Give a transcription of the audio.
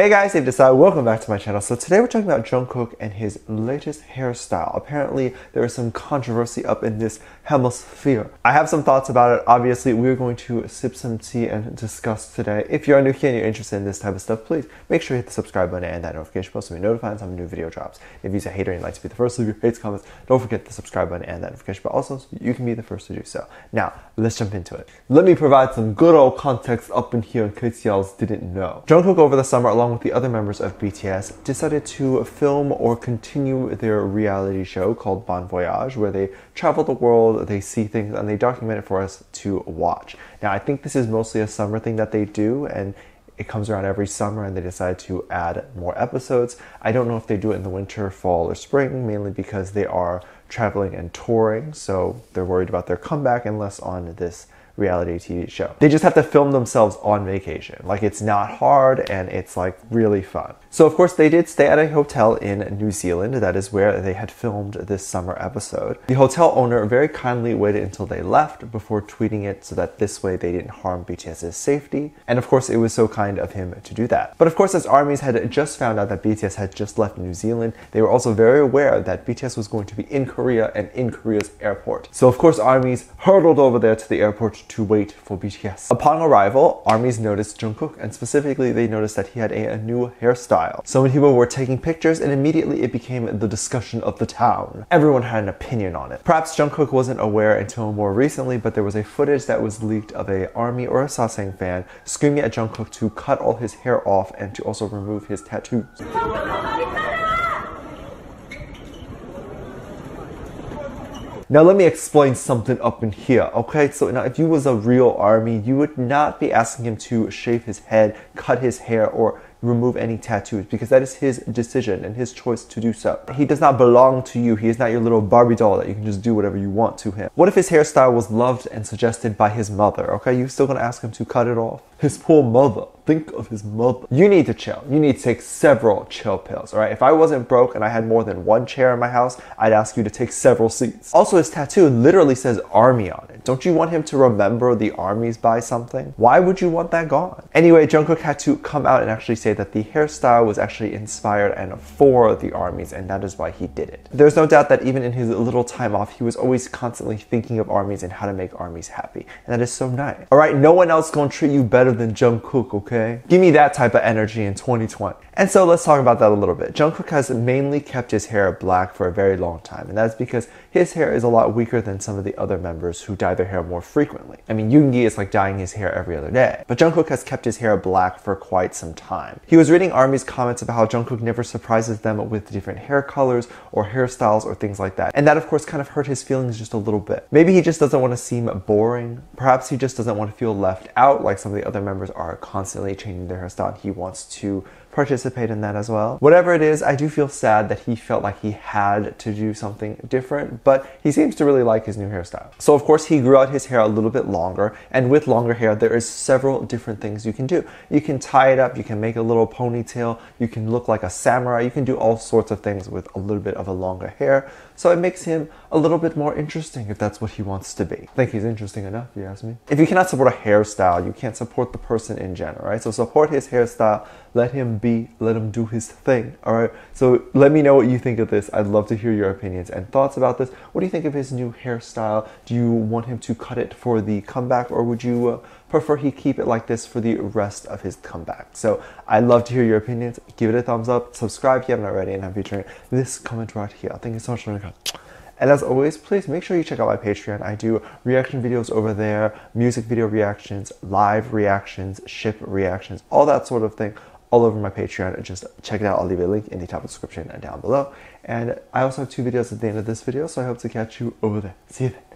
Hey guys, Dave Decide. Welcome back to my channel. So today we're talking about Jungkook and his latest hairstyle. Apparently there is some controversy up in this hemisphere. I have some thoughts about it. Obviously we're going to sip some tea and discuss today. If you're new here and you're interested in this type of stuff, please make sure you hit the subscribe button and that notification bell so you're notified when a new video drops. If you're a hater and you'd like to be the first to leave your hates, comments, don't forget the subscribe button and that notification bell also so you can be the first to do so. Now let's jump into it. Let me provide some good old context up in here in case y'all didn't know. Jungkook over the summer, along with the other members of BTS, decided to film or continue their reality show called Bon Voyage, where they travel the world, they see things, and they document it for us to watch. Now, I think this is mostly a summer thing that they do, and it comes around every summer and they decide to add more episodes. I don't know if they do it in the winter, fall, or spring, mainly because they are traveling and touring, so they're worried about their comeback and less on this reality TV show. They just have to film themselves on vacation. Like, it's not hard and it's like really fun. So of course they did stay at a hotel in New Zealand. That is where they had filmed this summer episode. The hotel owner very kindly waited until they left before tweeting it so that this way they didn't harm BTS's safety. And of course it was so kind of him to do that. But of course, as ARMYs had just found out that BTS had just left New Zealand, they were also very aware that BTS was going to be in Korea and in Korea's airport. So of course ARMYs hurtled over there to the airport to wait for BTS. Upon arrival, ARMYs noticed Jungkook, and specifically they noticed that he had a new hairstyle. So many people were taking pictures and immediately it became the discussion of the town. Everyone had an opinion on it. Perhaps Jungkook wasn't aware until more recently, but there was a footage that was leaked of a ARMY or a Sasang fan screaming at Jungkook to cut all his hair off and to also remove his tattoos. Now let me explain something up in here, okay? So now if you was a real ARMY, you would not be asking him to shave his head, cut his hair, or remove any tattoos, because that is his decision and his choice to do so. He does not belong to you. He is not your little Barbie doll that you can just do whatever you want to him. What if his hairstyle was loved and suggested by his mother, okay? You're still gonna ask him to cut it off? His poor mother. Think of his mother. You need to chill. You need to take several chill pills, all right? If I wasn't broke and I had more than one chair in my house, I'd ask you to take several seats. Also, his tattoo literally says ARMY on it. Don't you want him to remember the ARMYs by something? Why would you want that gone? Anyway, Jungkook had to come out and actually say that the hairstyle was actually inspired and for the ARMYs, and that is why he did it. There's no doubt that even in his little time off, he was always constantly thinking of ARMYs and how to make ARMYs happy. And that is so nice. All right, no one else gonna treat you better than Jungkook, okay? Give me that type of energy in 2020. And so let's talk about that a little bit. Jungkook has mainly kept his hair black for a very long time, and that's because his hair is a lot weaker than some of the other members who dye their hair more frequently. I mean, Yoongi is like dyeing his hair every other day, but Jungkook has kept his hair black for quite some time. He was reading ARMY's comments about how Jungkook never surprises them with different hair colors or hairstyles or things like that, and that of course kind of hurt his feelings just a little bit. Maybe he just doesn't want to seem boring. Perhaps he just doesn't want to feel left out like some of the other members are constantly changing their hairstyle, and he wants to participate in that as well. Whatever it is, I do feel sad that he felt like he had to do something different, but he seems to really like his new hairstyle. So of course he grew out his hair a little bit longer, and with longer hair there is several different things you can do. You can tie it up, you can make a little ponytail, you can look like a samurai, you can do all sorts of things with a little bit of a longer hair. So it makes him a little bit more interesting if that's what he wants to be. I think he's interesting enough, if you ask me. If you cannot support a hairstyle, you can't support the person in general, right? So support his hairstyle, let him be, let him do his thing, all right? So let me know what you think of this. I'd love to hear your opinions and thoughts about this. What do you think of his new hairstyle? Do you want him to cut it for the comeback, or would you prefer he keep it like this for the rest of his comeback? So I'd love to hear your opinions. Give it a thumbs up, subscribe if you haven't already, and I'm featuring this comment right here. Thank you so much for coming. And as always, please make sure you check out my Patreon. I do reaction videos over there, music video reactions, live reactions, ship reactions, all that sort of thing, all over my Patreon. Just check it out. I'll leave a link in the top of the description and down below. And I also have 2 videos at the end of this video, so I hope to catch you over there. See you there.